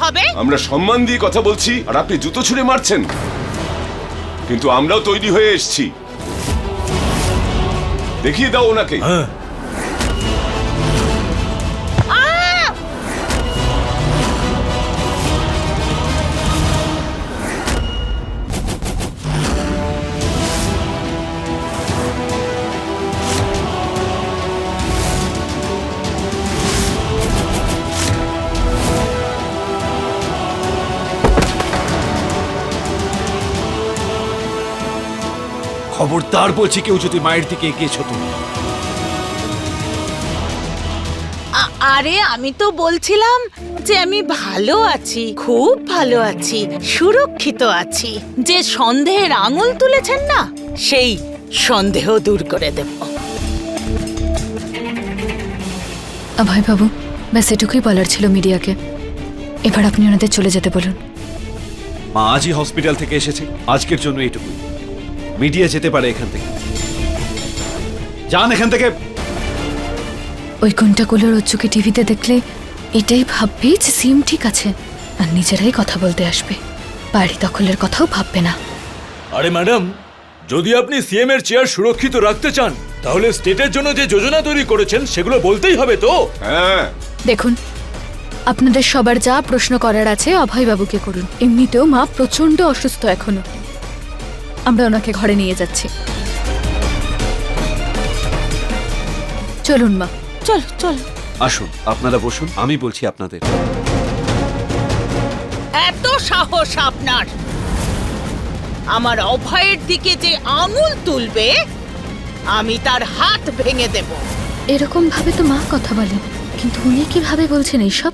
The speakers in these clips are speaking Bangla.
হবে? আমরা সম্মান দিয়ে কথা বলছি আর আপনি জুতো ছুঁড়ে মারছেন। কিন্তু আমরাও তৈরি হয়ে এসেছি, দেখিয়ে দাও ওনাকে। খবরদার বলছি, কেউ যদি মায়ের দিকে এগিয়েছো তুমি। আরে আমি তো বলছিলাম যে আমি ভালো আছি, খুব ভালো আছি, সুরক্ষিত আছি। যে সন্দেহের আঙুল তুলেছেন না, সেই সন্দেহ দূর করে দেব। অভয় বাবু, ব্যাস এটুকুই বলার ছিল মিডিয়াকে। এবার আপনি ওনাদের চলে যেতে বলুন। মা আজই হসপিটাল থেকে এসেছে, আজকের জন্য এইটুকুই। মিডিয়া যেতে পারে এখান থেকে। যান এখান থেকে। ওই কোনটাগুলোর রজ্জুকে টিভিতে দেখলে এটাই ভাববে যে সিম ঠিক আছে, আর নিজেরাই কথা বলতে আসবে। বাড়ি দখলের কথাও ভাববে না। আরে ম্যাডাম, যদি আপনি সিএম এর চেয়ার সুরক্ষিত রাখতে চান, তাহলে স্টেটের জন্য যে যোজনা তৈরি করেছেন সেগুলো বলতেই হবে তো। হ্যাঁ, দেখুন, আপনাদের সবার যা প্রশ্ন করার আছে অভয় বাবুকে করুন। এমনিতেও মা প্রচন্ড অসুস্থ এখনো। আমরা ওনাকে ঘরে নিয়ে যাচ্ছি। চলুন মা। চল চল। আসুন, আপনারা বসুন, আমি বলছি আপনাদের। এত সাহস আপনার আমার অভয়ের দিকে যে আঙুল তুলবে, আমি তার হাত ভেঙে দেব। এরকম ভাবে তো মা কথা বলেন, কিন্তু উনি কিভাবে বলছেন এইসব?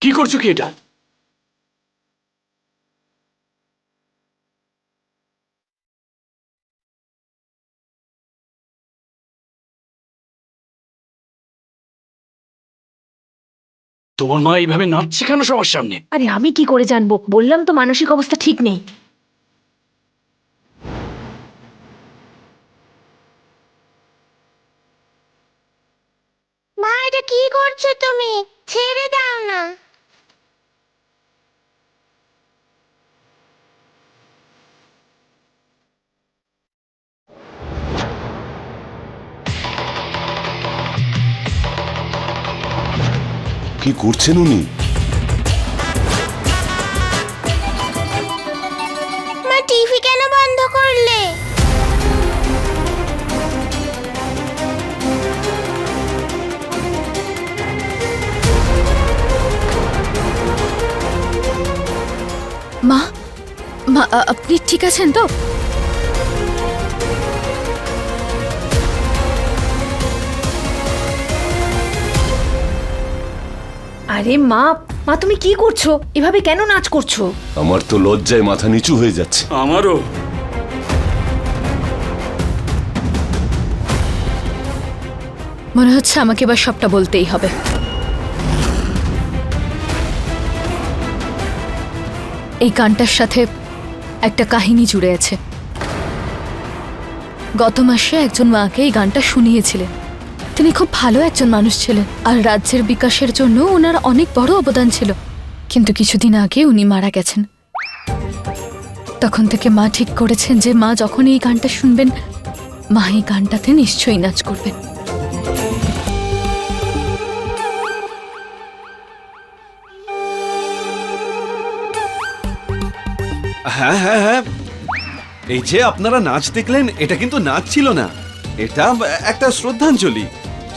কি করছো কি এটা? তোমার মা এইভাবে নাচছে কেন সবার সামনে? আরে আমি কি করে জানবো? বললাম তো মানসিক অবস্থা ঠিক নেই। মা, এটা কি করছো তুমি? ছেড়ে দাও না। কি করছেন উনি? মা, টিভি কেন বন্ধ করলে? মা, মা আপনি ঠিক আছেন তো? আরে মা, মা তুমি কি করছো? এভাবে কেন নাচ করছো? আমার তো লজ্জায় মাথা নিচু হয়ে যাচ্ছে। আমারও। মনে হচ্ছে আমাকে এবার সবটা বলতেই হবে। এই গানটার সাথে একটা কাহিনী জুড়ে আছে। গত মাসে একজন মাকে এই গানটা শুনিয়েছিলেন। তিনি খুব ভালো একজন মানুষ ছিলেন, আর রাজ্যের বিকাশের জন্য ওনার অনেক বড় অবদান ছিল। কিন্তু কিছুদিন আগে উনি মারা গেছেন। তখন থেকে মা ঠিক করেছেন যে মা যখন এই গানটা শুনবেন, মা এই গানটাতে নিশ্চয়ই নাচ করবেন। হ্যাঁ হ্যাঁ হ্যাঁ, এই যে আপনারা নাচ দেখলেন, এটা কিন্তু নাচ ছিল না, এটা একটা শ্রদ্ধাঞ্জলি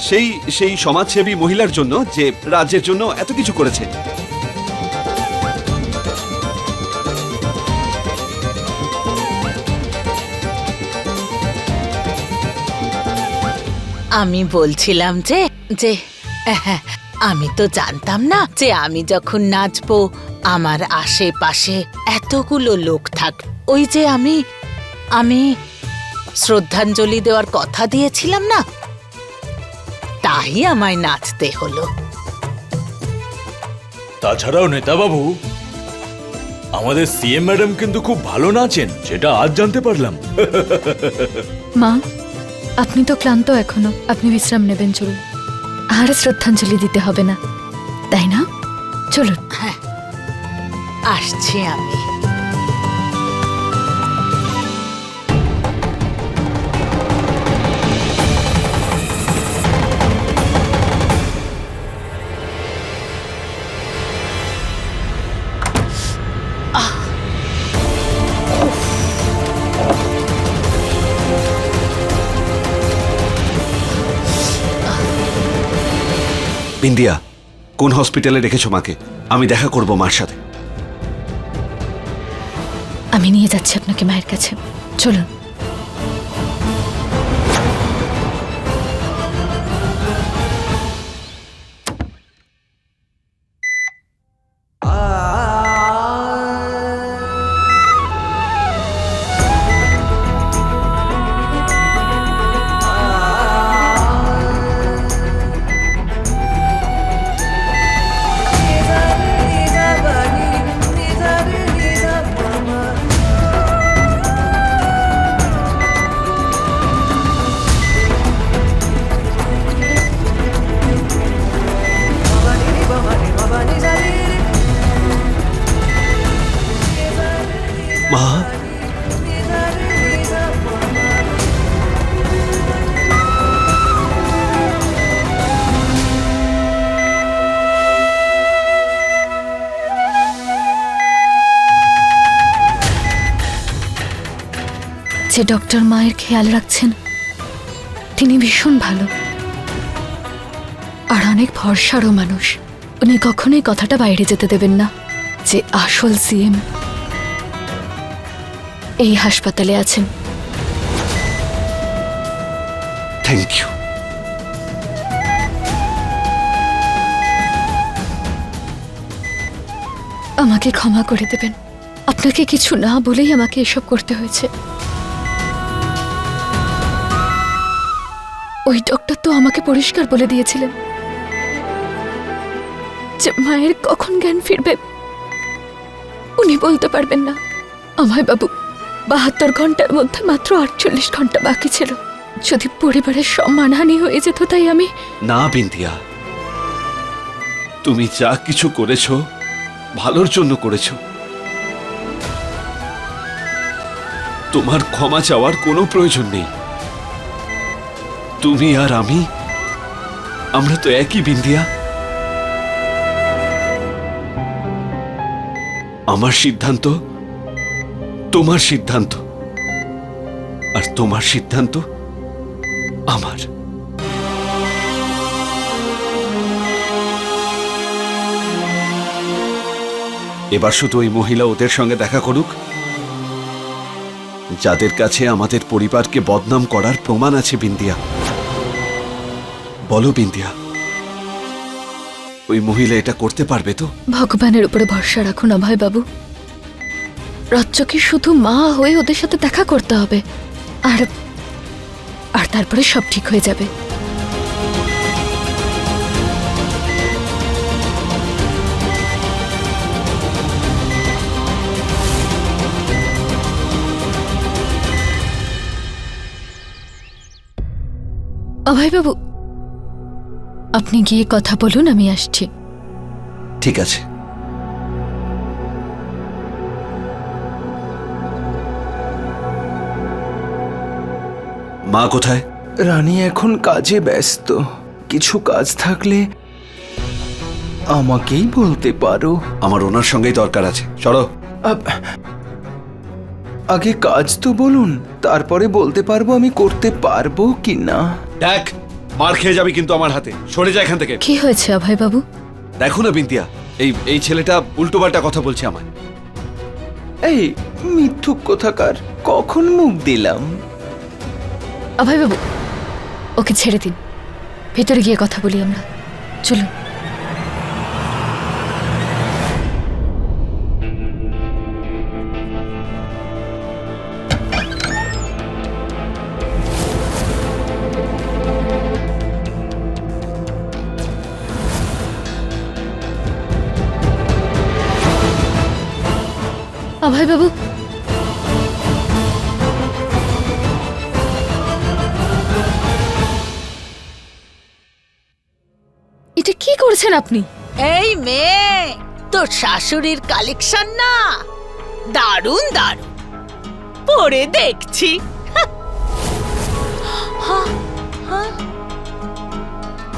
সেই সেই সমাজসেবী মহিলার জন্য যে রাজ্যের জন্য এত কিছু করেছে। আমি বলছিলাম যে যে হ্যাঁ, আমি তো জানতাম না যে আমি যখন নাচবো আমার আশেপাশে এতগুলো লোক থাকবে। ওই যে আমি শ্রদ্ধাঞ্জলি দেওয়ার কথা দিয়েছিলাম না, তাই আমায় নাচতে হলো। তাছাড়াও নেতাবাবু, আমাদের সিএম ম্যাডাম কিন্তু খুব ভালো নাচেন, সেটা আজ জানতে পারলাম। মা, আপনি তো ক্লান্ত এখনো, আপনি বিশ্রাম নেবেন, চলুন। আর শ্রদ্ধাঞ্জলি দিতে হবে না, তাই না? চলুন। আসছি আমি। বিন্দিয়া, কোন হসপিটালে রেখেছো মাকে? আমি দেখা করব মার সাথে। আমি নিয়ে যাচ্ছি আপনাকে মায়ের কাছে, চলুন। মা, যে ডক্টর মায়ের খেয়াল রাখছেন তিনি ভীষণ ভালো আর অনেক ভরসারও মানুষ। উনি কখনোই কথাটা বাইরে যেতে দেবেন না যে আসল সিএম এই হাসপাতালে আছেন। Thank you. আমাকে ক্ষমা করে দেবেন, আপনাকে কিছু না বলেই আমাকে এসব করতে হয়েছে। ওই ডক্টর তো আমাকে পরিষ্কার বলে দিয়েছিলেন যে মায়ের কখন জ্ঞান ফিরবে উনি বলতে পারবেন না। আমায় বাবু 72 ঘন্টার মধ্যে মাত্র 48 ঘন্টা বাকি ছিল। যদি পরিবারের সম্মানহানি হয়ে যেত, তাই আমি। না বিন্দিয়া, তুমি যা কিছু করেছো ভালোর জন্য করেছো। তোমার ক্ষমা চাওয়ার কোনো প্রয়োজন নেই। তুমি আর আমরা তো একই বিন্দিয়া। আমার সিদ্ধান্ত তোমার সিদ্ধান্ত, আর তোমার সিদ্ধান্ত আমার। এবার শুধু ওই মহিলা ওদের সঙ্গে দেখা করুক যাদের কাছে আমাদের পরিবারকে বদনাম করার প্রমাণ আছে। বিন্দিয়া, বলো বিন্দিয়া, ওই মহিলা এটা করতে পারবে তো? ভগবানের উপরে ভরসা রাখুন অভয় বাবু। রাজ্যকে শুধু মা হয়ে ওদের সাথে দেখা করতে হবে, আর আর তারপরে সব ঠিক হয়ে যাবে। অভয় বাবু, আপনি গিয়ে কথা বলুন, আমি আসছি। ঠিক আছে। মা কোথায়? রানী এখন কাজে ব্যস্ত, কিছু কাজ থাকলে আমাকেই বলতে পারো। আমার ওনার সঙ্গেই দরকার আছে, চলো। আগে কাজ তো বলুন, তারপরে বলতে পারবো আমি করতে পারবো কি না। দেখ, মার খেয়ে যাবি কিন্তু আমার হাতে। সরে যা এখান থেকে। কি হয়েছে অভয় বাবু? দেখো না বিন্দিয়া, এই ছেলেটা উল্টোপাল্টা কথা বলছে আমায়। এই মিথ্যুক কোথাকার, কখন মুখ দিলাম? অভয় বাবু, ওকে ছেড়ে দিন, ভেতরে গিয়ে কথা বলি আমরা। চলুন। অভয় বাবু, এটা কি করছেন আপনি? এই মেয়ে, তোর শাশুড়ির কালেকশন না দারুণ দারুণ, পরে দেখছি।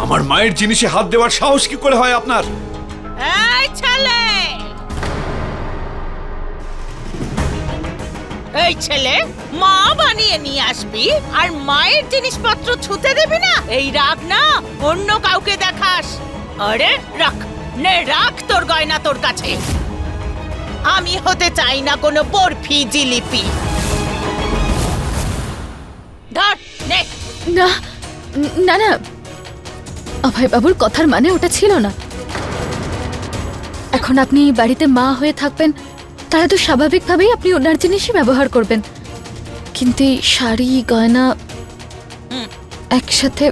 আমার মায়ের জিনিসে হাত দেওয়ার সাহস কি করে হয় আপনার? এই ছেলে, এই ছেলে, মা বানিয়ে নিয়ে আসবি আর মায়ের জিনিসপত্র ছুতে দেবি না? এই রাগ না অন্য কাউকে দেখাস। আরে রাখ, নে রাখ তোর গয়না তোর কাছে। আমি হতে চাই না কোনো বরফি জিলিপি। ধর নে। না না না, অভয় বাবুর কথার মানে ওটা ছিল না। এখন আপনি বাড়িতে মা হয়ে থাকবেন, তাহলে তো স্বাভাবিকভাবেই আপনি ওনার জিনিসই ব্যবহার করবেন। কিন্তু এই শাড়ি গয়না একসাথে,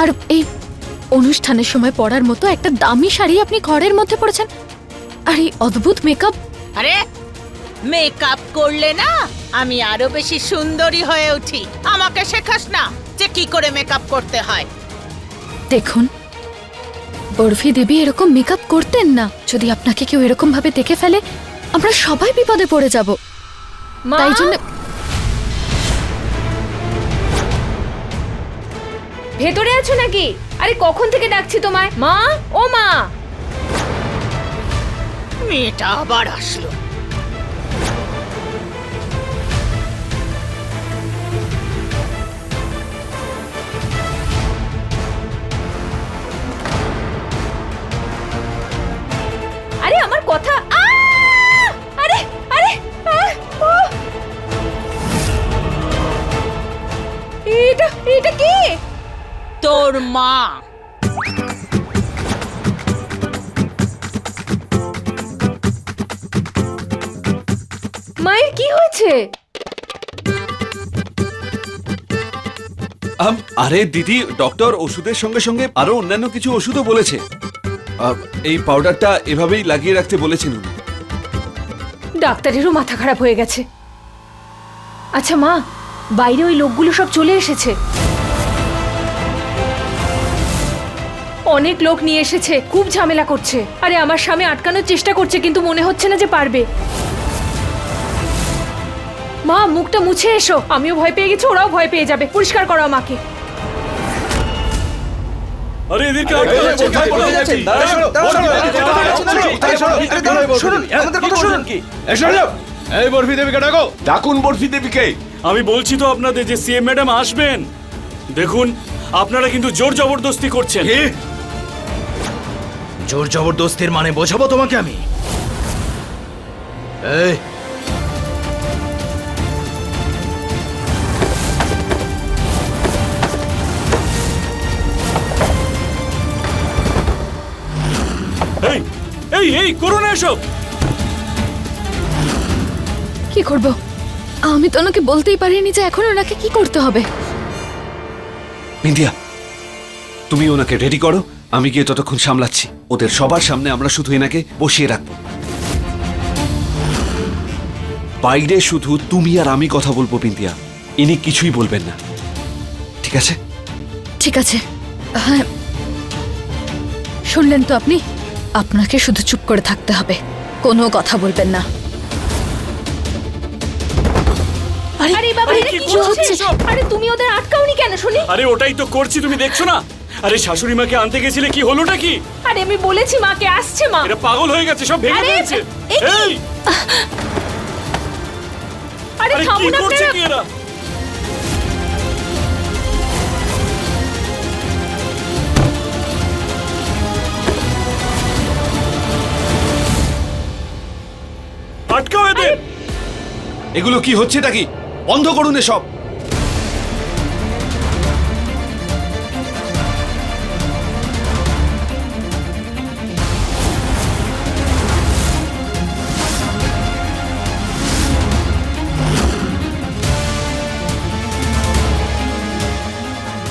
আর এই অনুষ্ঠানের সময় পরার মতো একটা দামি শাড়ি আপনি ঘরের মধ্যে পরেছেন, আর এই অদ্ভুত মেকআপ। আরে মেকআপ করলে না আমি আরো বেশি সুন্দরী হয়ে উঠি। আমাকে শেখাস না যে কি করে মেকআপ করতে হয়। দেখুন, বরফি দেবী এরকম মেকআপ করতেন না। যদি আপনাকে কেউ এরকম ভাবে দেখে ফেলে, আমরা সবাই বিপদে পড়ে যাব। মা, তাই জন্য ভেতরে আছো নাকি? আরে কখন থেকে ডাকছি তোমায়। মা, ও মা। মেয়েটা আবার আসলো। আরে আমার কথা, আরে আরে ও! এটা এটা কি? তোর মা। মায়ের কি হয়েছে? আরে দিদি, ডক্টর ওষুধের সঙ্গে সঙ্গে আরো অন্যান্য কিছু ওষুধও বলেছে। এই পাউডারটা এভাবেই লাগিয়ে রাখতে বলেছেন উনি। ডাক্তারেরও মাথা খারাপ হয়ে গেছে। আচ্ছা মা, বাইরে ওই লোকগুলো সব চলে এসেছে। অনেক লোক নিয়ে এসেছে, খুব ঝামেলা করছে। আরে আমার স্বামী আটকানোর চেষ্টা করছে, কিন্তু মনে হচ্ছে না যে পারবে। মা, মুখটা মুছে এসো। আমিও ভয় পেয়ে গেছি, ওরাও ভয় পেয়ে যাবে। পরিষ্কার করো আমাকে। আরে এদেরকে আটকে এই বরফি দেবীকে ডাকো। ডাকুন বরফি দেবীকে। আমি বলছি তো আপনাদের যে সিএম ম্যাডাম আসবেন। দেখুন, আপনারা কিন্তু জোর জবরদস্তি করছেন। জোর জবরদস্তির মানে বোঝাবো তোমাকে আমি। এই এই এই এই করো না এসব। কি করব? আমি তো ওনাকে বলতেই পারিনি যে এখন ওনাকে কি করতে হবে। ইন্ডিয়া, তুমি ওনাকে রেডি করো, আমি গিয়ে ততক্ষণ সামলাচ্ছি। ওদের সবার সামনে আমরা শুধু এনাকে বসিয়ে রাখবো। বাইরে শুধু তুমি আর আমি কথা বলবো বিন্দিয়া, ইনি কিছুই বলবেন না, ঠিক আছে? ঠিক আছে। হ্যাঁ, শুনলেন তো আপনি? আপনাকে শুধু চুপ করে থাকতে হবে, কোনো কথা বলবেন না। আরে বাবা, আরে এটা কি কি করছো হচ্ছে? এসব? আরে তুমি ওদের আটকাওনি কেন শুনি? আরে ওটাই তো করছি, তুমি দেখছো না? আরে শাশুড়ি মাকে আনতে গেছিলে, কি হলোটা কি? আরে আমি বলেছি মাকে আসছে মা। এটা পাগল হয়ে গেছে, সব ভেঙে আরে, ফেলছে। এ কি? এই আরে আরে কি থামুন করছে আপনারা। কি এরা? আটকাও এদের। এগুলো কি হচ্ছেটা কি? বন্ধ করুন এসব।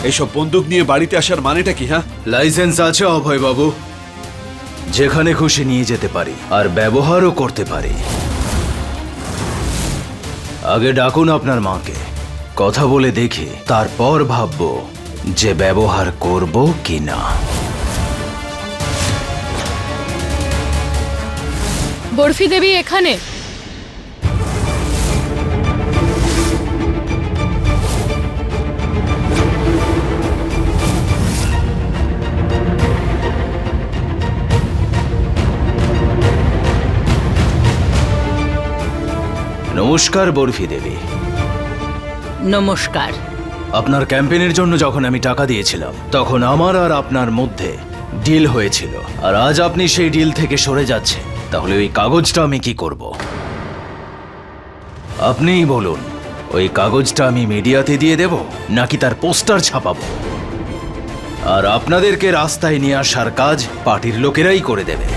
এইসব বন্দুক নিয়ে বাড়িতে আসার মানেটা কি? হ্যাঁ, লাইসেন্স আছে অভয় বাবু, যেখানে খুশি নিয়ে যেতে পারি আর ব্যবহারও করতে পারি। আগে ডাকুন আপনার মাকে, কথা বলে দেখি, তারপর ভাববো যে ব্যবহার করব কি না। বরফি দেবী এখানে। নমস্কার বরফি দেবী। নমস্কার। আপনার ক্যাম্পেইনের জন্য যখন আমি টাকা দিয়েছিলাম তখন আমার আর আপনার মধ্যে ডিল হয়েছিল, আর আজ আপনি সেই ডিল থেকে সরে যাচ্ছেন, তাহলে ওই কাগজটা আমি কি করব? আপনিই বলুন, ওই কাগজটা আমি মিডিয়াতে দিয়ে দেব নাকি তার পোস্টার ছাপাবো? আর আপনাদেরকে রাস্তায় নিয়ে আসার কাজ পার্টির লোকেরাই করে দেবে।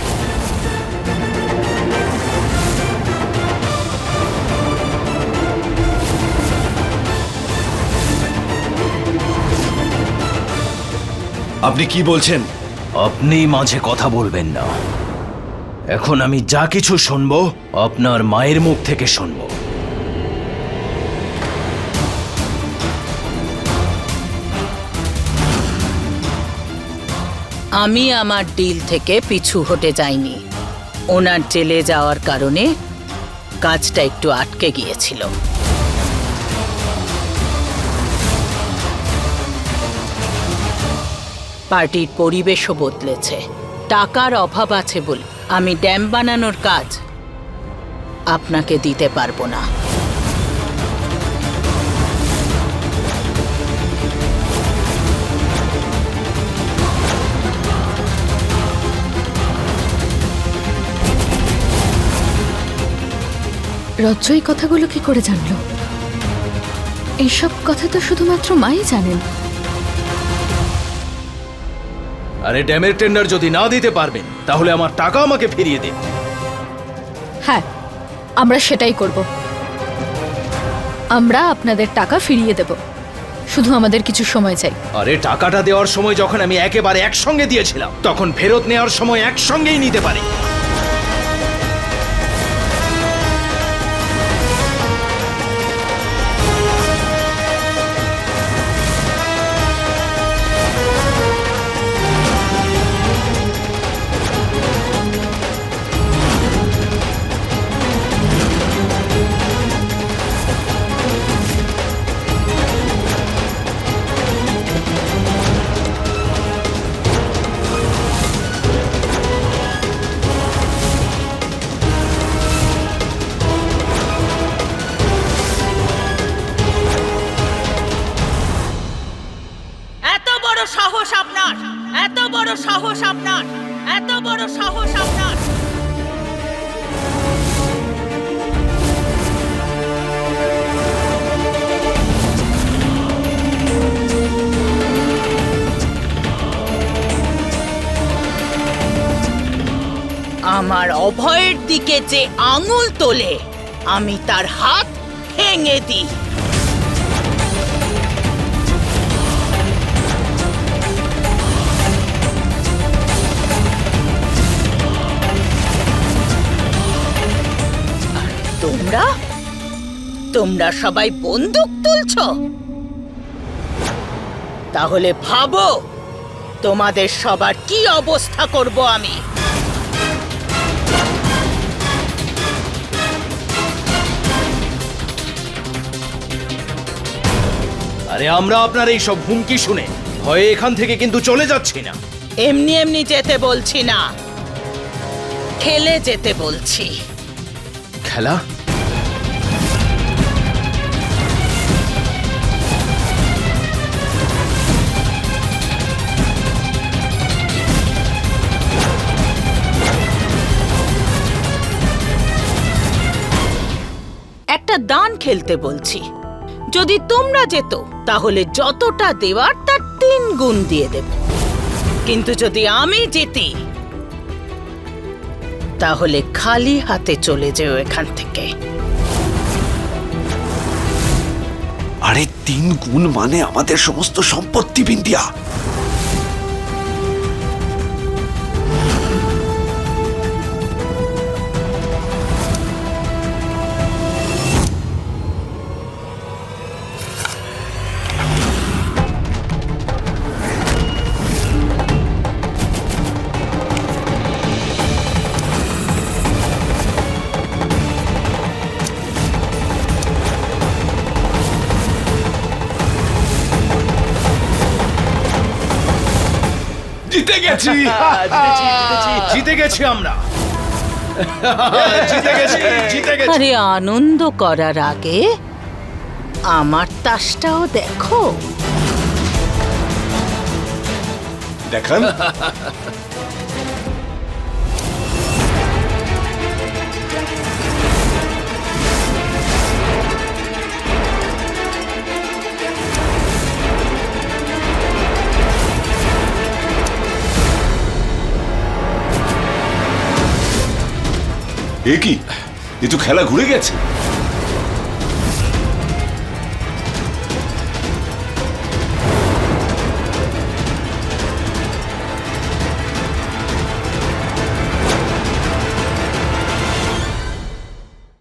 আপনি কি বলছেন? আপনি মাঝে কথা বলবেন না। এখন আমি যা কিছু শুনবো আপনার মায়ের মুখ থেকে শুনবো। আমি আমার ডিল থেকে পিছু হটে যাইনি। ওনার জেলে যাওয়ার কারণে কাজটা একটু আটকে গিয়েছিল। পার্টির পরিবেশও বদলেছে। টাকার অভাব আছে বলে আমি ড্যাম বানানোর কাজ আপনাকে দিতে পারবো না। রজ্জ এই কথাগুলো কি করে জানলো? এইসব কথা তো শুধুমাত্র মাই জানেন। আরে ড্যামের টেন্ডার যদি না দিতে পারবেন তাহলে আমার টাকা আমাকে ফিরিয়ে দিন। হ্যাঁ, আমরা সেটাই করব। আমরা আপনাদের টাকা ফিরিয়ে দেব, শুধু আমাদের কিছু সময় চাই। আরে টাকাটা দেওয়ার সময় যখন আমি একেবারে একসঙ্গে দিয়েছিলাম, তখন ফেরত নেওয়ার সময় একসঙ্গেই নিতে পারি। এত বড় সাহস আপনার! এত বড় সাহস আপনার! এত বড় সাহস আপনার! আমার অভয়ের দিকে যে আঙুল তোলে আমি তার হাত ভেঙে দিই। তোমরা তোমরা সবাই বন্দুক তুলছো? তাহলে ভাবো তোমাদের সবার কি অবস্থা করব আমি। আরে আমরা আপনার এই সব হুমকি শুনে ভয়ে এখান থেকে কিন্তু চলে যাচ্ছি না। এমনি এমনি যেতে বলছি না, খেলে যেতে বলছি। খেলা? একটা দান খেলতে বলছি। যদি তোমরা যেত তাহলে যতটা দেওয়ার তার 3 গুণ দিয়ে দেব, কিন্তু যদি আমি জিতি তাহলে খালি হাতে চলে যেও এখান থেকে। আরে 3 গুণ মানে আমাদের সমস্ত সম্পত্তি, বিন্দিয়া। জিতে গেছি। জিতে গেছি আমরা। আরে আনন্দ করার আগে আমার তাসটাও দেখো। দেখান। এ কি, এ তো খেলা ঘুরে গেছে।